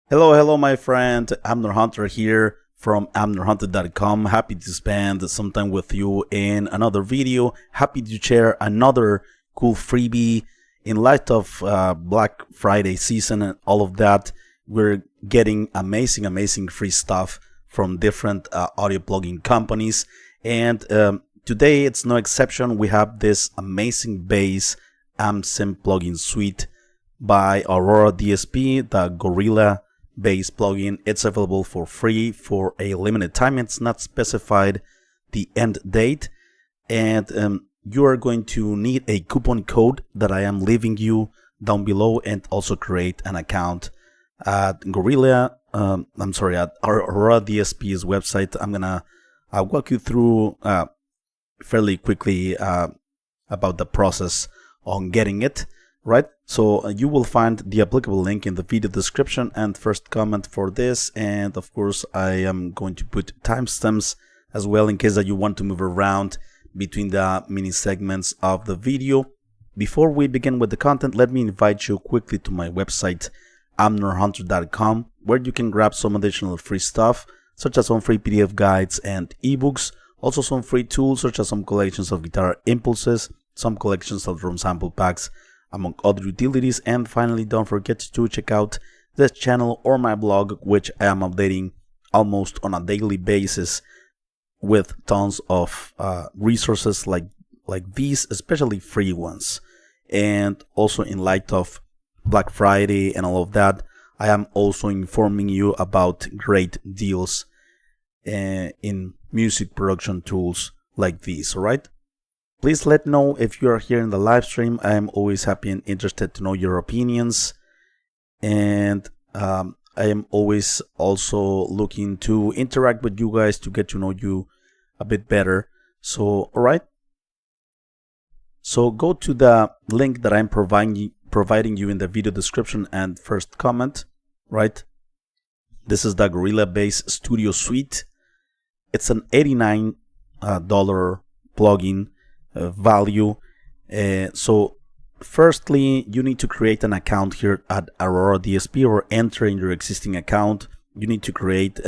Hello, my friend. Amner Hunter here from amnerhunter.com. Happy to spend some time with you in another video. Happy to share another cool freebie. In light of Black Friday season and all of that, we're getting amazing free stuff from different audio plugin companies. And today it's no exception. We have this amazing bass AmpSim plugin suite by Aurora DSP, the Gorilla bass plugin. It's available for free for a limited time. It's not specified the end date, and you are going to need a coupon code that I am leaving you down below, and also create an account at at Aurora DSP's website. I'm gonna walk you through fairly quickly about the process on getting it. Right, so you will find the applicable link in the video description and first comment for this, and of course I am going to put timestamps as well in case that you want to move around between the mini segments of the video. Before we begin with the content, let me invite you quickly to my website amnerhunter.com, where you can grab some additional free stuff such as some free PDF guides and ebooks, also some free tools such as some collections of guitar impulses, some collections of drum sample packs, among other utilities. And finally, don't forget to check out this channel or my blog, which I am updating almost on a daily basis with tons of resources like these, especially free ones. And also, in light of Black Friday and all of that, I am also informing you about great deals in music production tools like these. All right, please let know if you are here in the live stream. I am always happy and interested to know your opinions, and I am always also looking to interact with you guys to get to know you a bit better. So alright, so go to the link that I'm providing you in the video description and first comment. Right, this is the Gorilla Bass Studio Suite. It's an $89 plugin value. So firstly, you need to create an account here at Aurora DSP, or enter in your existing account. You need to create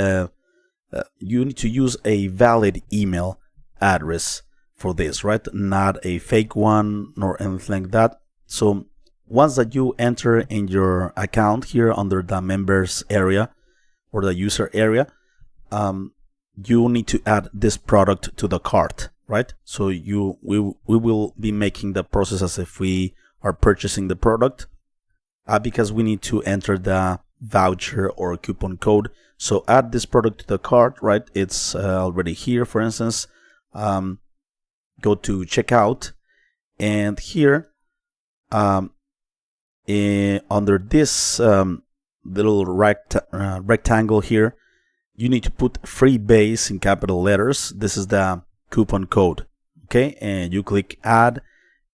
you need to use a valid email address for this, right? Not a fake one nor anything like that. So once that you enter in your account here under the members area or the user area, you need to add this product to the cart. Right, so we will be making the process as if we are purchasing the product, because we need to enter the voucher or coupon code. So add this product to the cart. Right, it's already here. For instance, go to checkout, and here under this little rectangle here, you need to put free bass in capital letters. This is the coupon code. Okay, and you click add,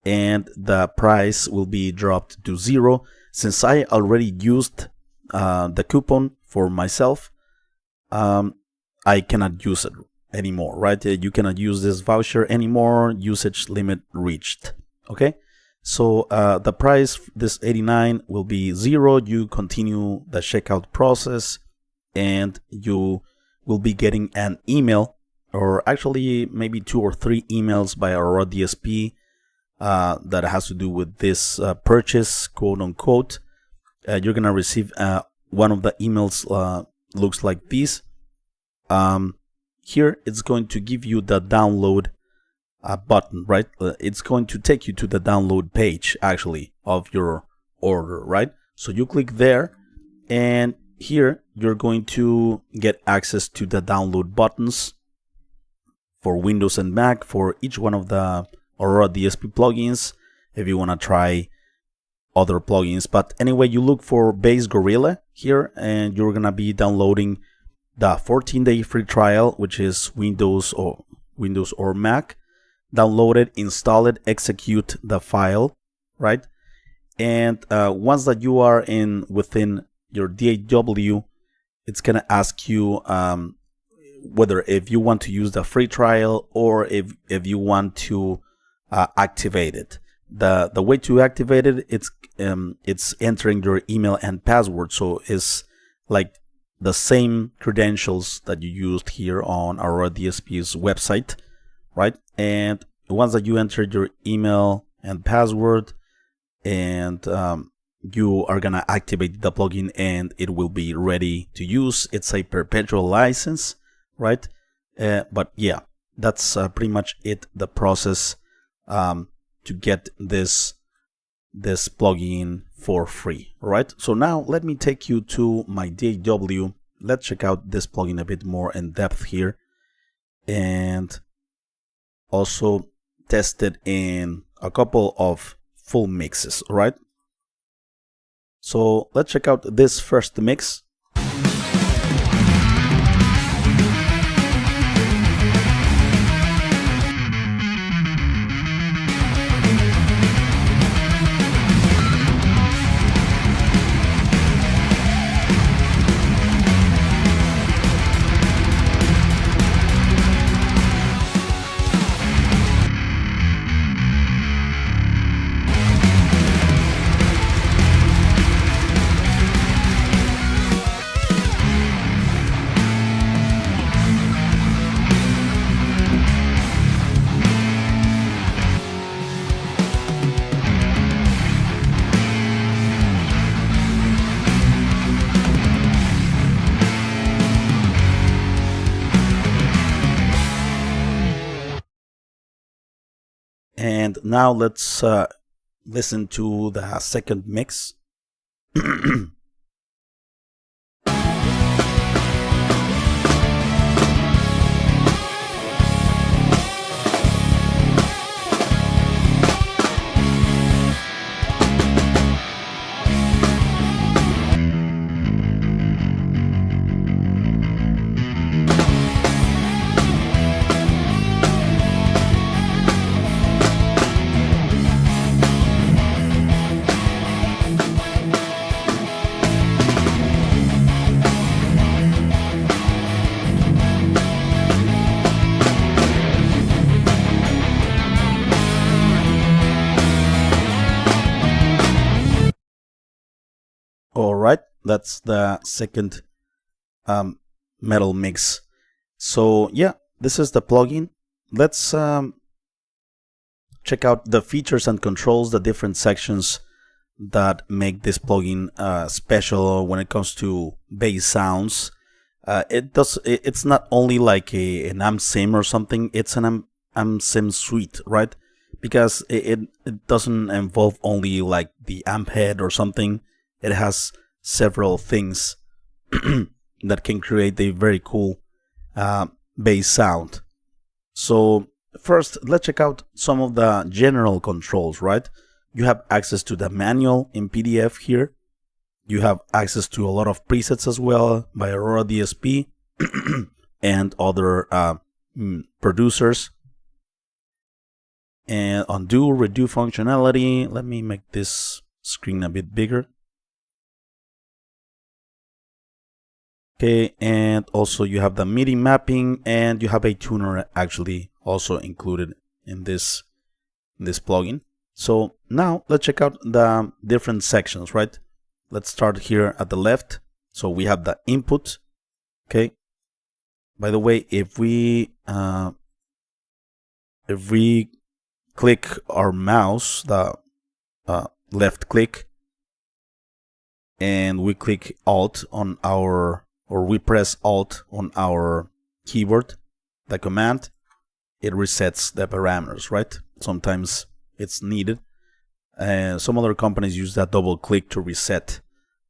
and the price will be dropped to 0. Since I already used the coupon for myself, I cannot use it anymore. Right, you cannot use this voucher anymore. Usage limit reached. Okay, so the price, this 89, will be 0. You continue the checkout process, and you will be getting an email, or actually maybe 2 or 3 emails by Aurora DSP that has to do with this purchase, quote unquote. You're gonna receive one of the emails looks like this. Here it's going to give you the download button, right? It's going to take you to the download page actually of your order, right? So you click there, and here you're going to get access to the download buttons for Windows and Mac for each one of the Aurora DSP plugins, if you want to try other plugins. But anyway, you look for Bass Gorilla here, and you're gonna be downloading the 14-day free trial, which is Windows or Mac. Download it, install it, execute the file, right? And once that you are within your DAW, it's gonna ask you whether if you want to use the free trial or if you want to activate it. The way to activate it, it's entering your email and password. So it's like the same credentials that you used here on Aurora DSP's website, right? And once that you enter your email and password, and you are gonna activate the plugin, and it will be ready to use. It's a perpetual license, right? But yeah, that's pretty much it, the process to get this plugin for free. All right, so now let me take you to my DAW. Let's check out this plugin a bit more in depth here, and also test it in a couple of full mixes. All right, so let's check out this first mix. And now let's listen to the second mix. All right, that's the second metal mix. So yeah, this is the plugin. Let's check out the features and controls, the different sections that make this plugin special when it comes to bass sounds. It's not only like an amp sim or something, it's an amp sim suite, right? Because it doesn't involve only like the amp head or something. It has several things that can create a very cool bass sound. So first, let's check out some of the general controls, right? You have access to the manual in PDF here. You have access to a lot of presets as well by Aurora DSP and other producers. And undo, redo functionality. Let me make this screen a bit bigger. Okay, and also you have the MIDI mapping, and you have a tuner actually also included in this plugin. So now let's check out the different sections, right? Let's start here at the left. So we have the input. Okay. By the way, if we click our mouse, the left click, and we click Alt on our, or we press Alt on our keyboard, the command, it resets the parameters, right? Sometimes it's needed. Some other companies use that double click to reset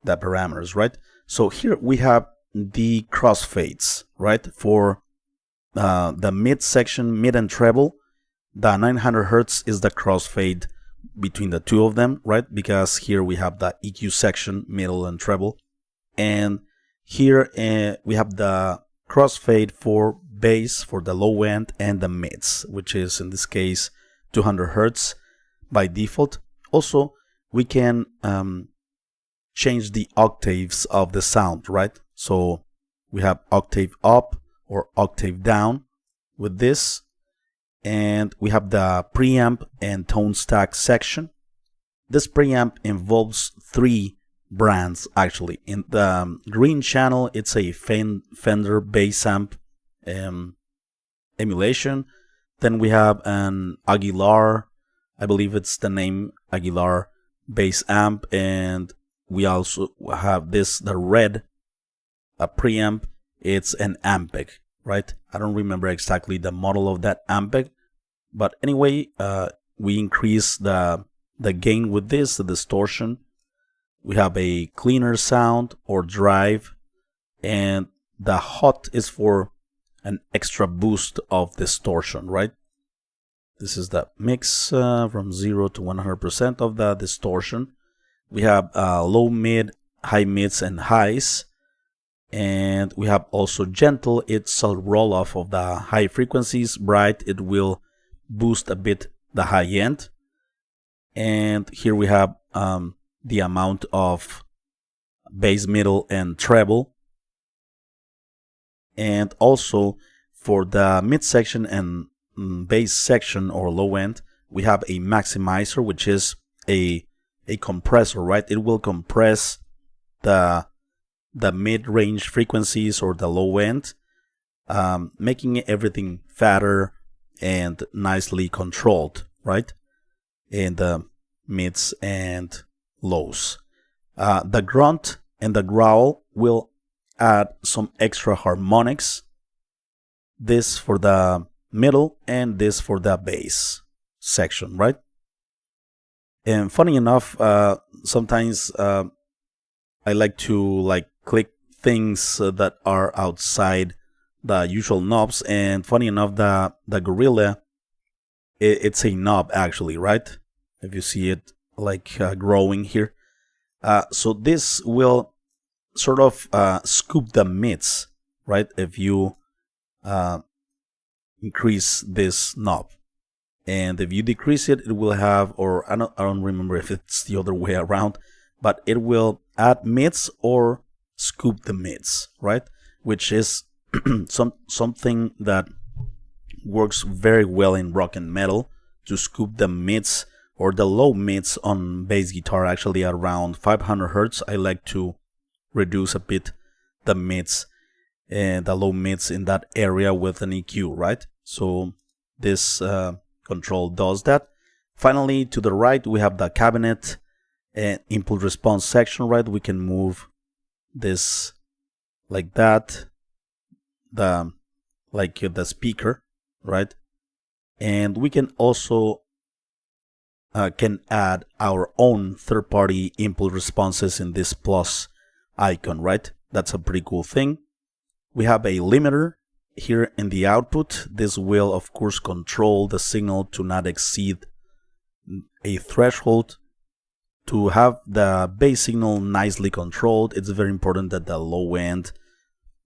the parameters, right? So here we have the crossfades, right? For the mid section, mid and treble, the 900 Hertz is the crossfade between the two of them, right? Because here we have the EQ section, middle and treble. And here we have the crossfade for bass, for the low end, and the mids, which is in this case 200 Hertz by default. Also, we can change the octaves of the sound, right? So we have octave up or octave down with this. And we have the preamp and tone stack section. This preamp involves 3 brands actually. In the green channel, it's a Fender bass amp emulation. Then we have an Aguilar, I believe it's the name, Aguilar bass amp, and we also have this, the red preamp. It's an Ampeg, right? I don't remember exactly the model of that Ampeg, but anyway, we increase the gain with this, the distortion. We have a cleaner sound or drive, and the hot is for an extra boost of distortion, right? This is the mix from 0 to 100% of the distortion. We have low mid, high mids, and highs. And we have also gentle. It's a roll off of the high frequencies. Bright, it will boost a bit the high end. And here we have the amount of bass, middle, and treble. And also for the mid section and bass section or low end, we have a maximizer, which is a compressor, right? It will compress the mid-range frequencies or the low end, making everything fatter and nicely controlled, right? In the mids and lows. The grunt and the growl will add some extra harmonics. This for the middle and this for the bass section, right? And funny enough, sometimes I like to click things that are outside the usual knobs, and funny enough, the Gorilla, it's a knob actually, right? If you see it growing here. So this will sort of scoop the mids, right? If you increase this knob, and if you decrease it, it will have, or I don't remember if it's the other way around, but it will add mids or scoop the mids, right? Which is something that works very well in rock and metal, to scoop the mids or the low mids on bass guitar. Actually, around 500 hertz, I like to reduce a bit the mids and the low mids in that area with an EQ, right? So this control does that. Finally, to the right, we have the cabinet and input response section, right? We can move this like that, the speaker, right? And we can also can add our own third-party input responses in this plus icon, right? That's a pretty cool thing. We have a limiter here in the output. This will, of course, control the signal to not exceed a threshold. To have the bass signal nicely controlled, it's very important that the low end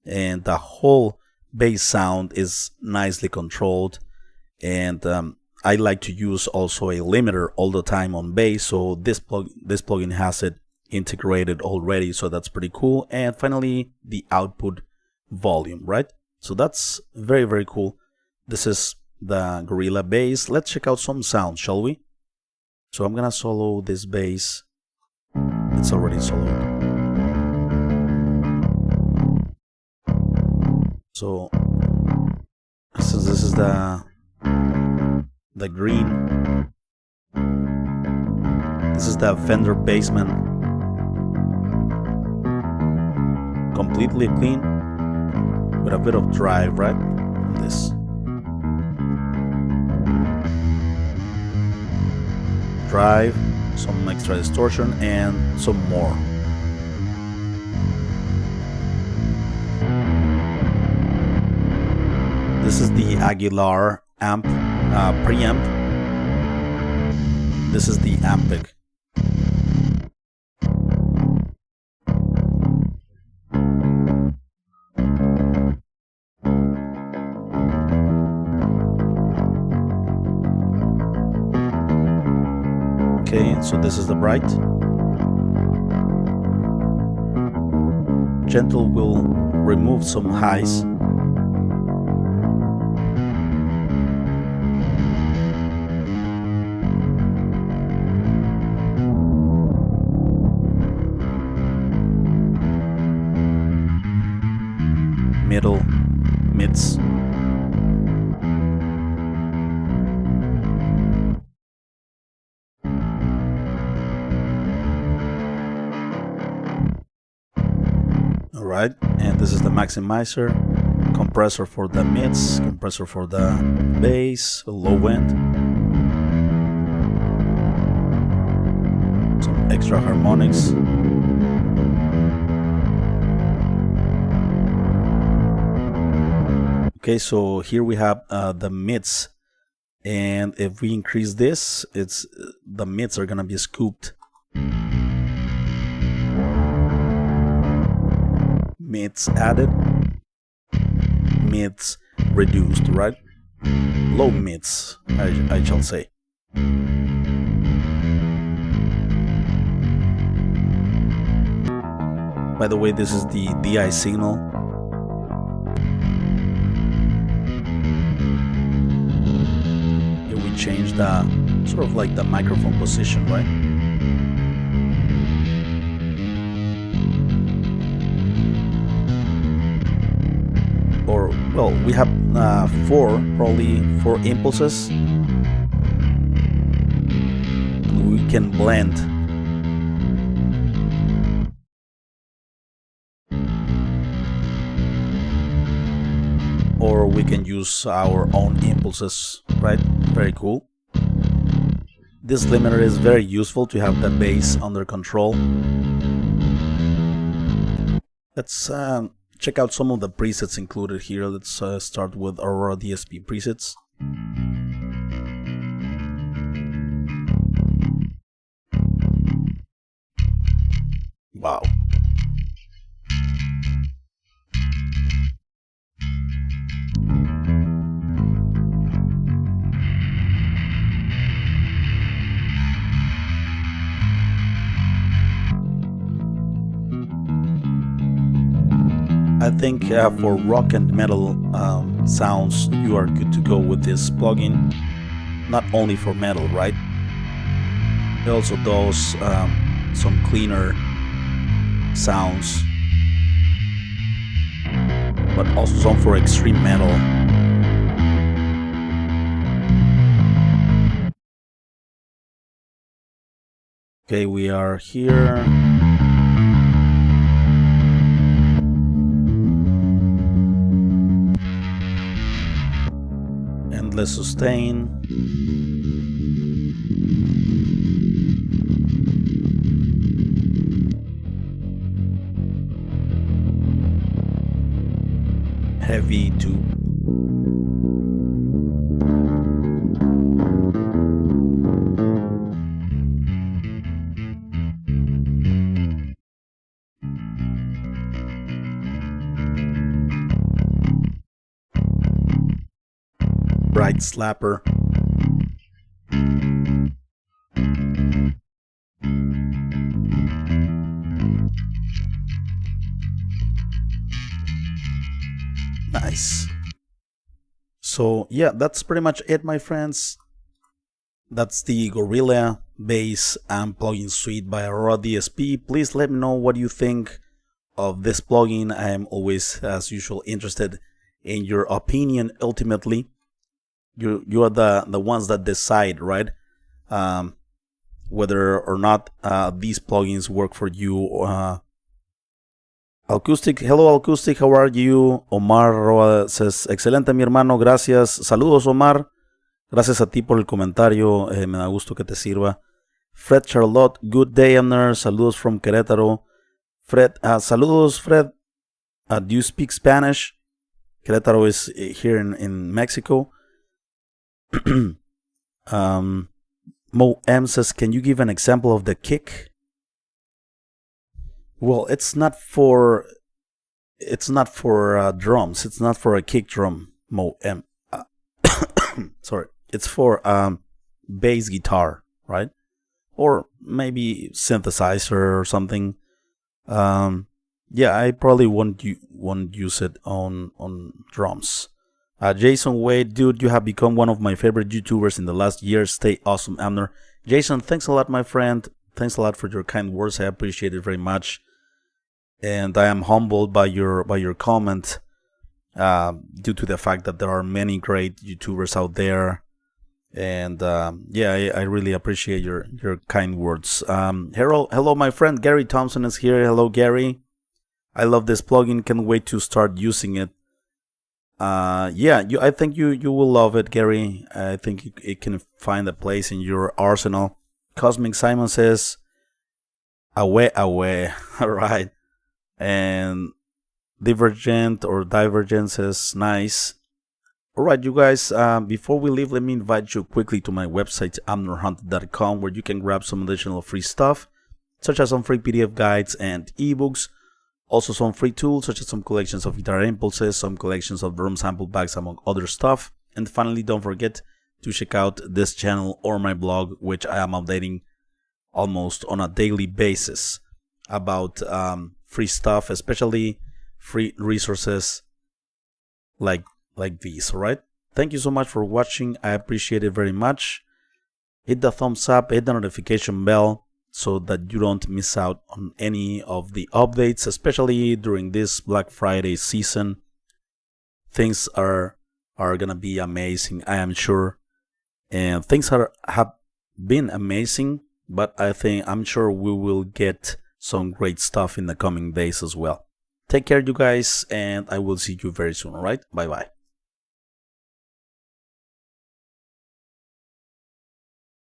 and the whole bass sound is nicely controlled. And I like to use also a limiter all the time on bass, so this plugin has it integrated already, so that's pretty cool. And finally, the output volume, right? So that's very, very cool. This is the Gorilla bass. Let's check out some sound, shall we? So I'm gonna solo this bass. It's already soloed. So since this is the green, this is the Fender Bassman, completely clean with a bit of drive, right? This drive, some extra distortion, and some more. This is the Aguilar amp, preamp. This is the Ampeg. Okay, so this is the bright. Gentle will remove some highs. middle, mids. Alright, and this is the maximizer, compressor for the mids, compressor for the bass, low end, some extra harmonics. Okay, so here we have the mids, and if we increase this, the mids are gonna be scooped. Mids added, mids reduced, right? Low mids, I shall say. By the way, this is the DI signal. Here we change the sort of like the microphone position, right? Or, well, we have probably four impulses. And we can blend. Or we can use our own impulses, right? Very cool. This limiter is very useful to have the bass under control. Let's check out some of the presets included here. Let's start with Aurora DSP presets. Wow. I think for rock and metal sounds, you are good to go with this plugin. Not only for metal, right? It also does some cleaner sounds, but also some for extreme metal. Okay, we are here. Endless sustain. Heavy tube. Bright slapper. Nice. So yeah, that's pretty much it, my friends. That's the Gorilla Bass and Plugin Suite by Aurora DSP. Please let me know what you think of this plugin. I am always, as usual, interested in your opinion. Ultimately, you are the ones that decide, right? Whether or not these plugins work for you. Acoustic, hello Acoustic, how are you? Omar says, excelente mi hermano, gracias. Saludos Omar, gracias a ti por el comentario, me da gusto que te sirva. Fred Charlotte, good day Amner, saludos from Querétaro. Fred, saludos Fred, do you speak Spanish? Querétaro is here in Mexico. Mo M says, can you give an example of the kick? Well, it's not for drums. It's not for a kick drum, Mo M. Sorry, it's for bass guitar, right? Or maybe synthesizer or something. Yeah, I probably won't use it on drums. Jason Wade, dude, you have become one of my favorite YouTubers in the last year. Stay awesome, Amner. Jason, thanks a lot, my friend. Thanks a lot for your kind words. I appreciate it very much. And I am humbled by your comment. due to the fact that there are many great YouTubers out there. And yeah, I really appreciate your kind words. Hello, my friend Gary Thompson is here. Hello, Gary. I love this plugin. Can't wait to start using it. Yeah, I think you will love it, Gary. I think it can find a place in your arsenal. Cosmic Simon says, away. All right. And Divergent or Divergent says, nice. Alright, you guys, before we leave, let me invite you quickly to my website, amnorhunter.com, where you can grab some additional free stuff, such as some free PDF guides and ebooks, also some free tools, such as some collections of guitar impulses, some collections of drum sample bags, among other stuff. And finally, don't forget to check out this channel or my blog, which I am updating almost on a daily basis about free stuff, especially free resources like these. All right, thank you so much for watching. I appreciate it very much. Hit the thumbs up, hit the notification bell so that you don't miss out on any of the updates, especially during this Black Friday season. Things are gonna be amazing, I am sure, and things have been amazing, but I'm sure we will get some great stuff in the coming days as well. Take care, you guys, and I will see you very soon. All right, bye bye.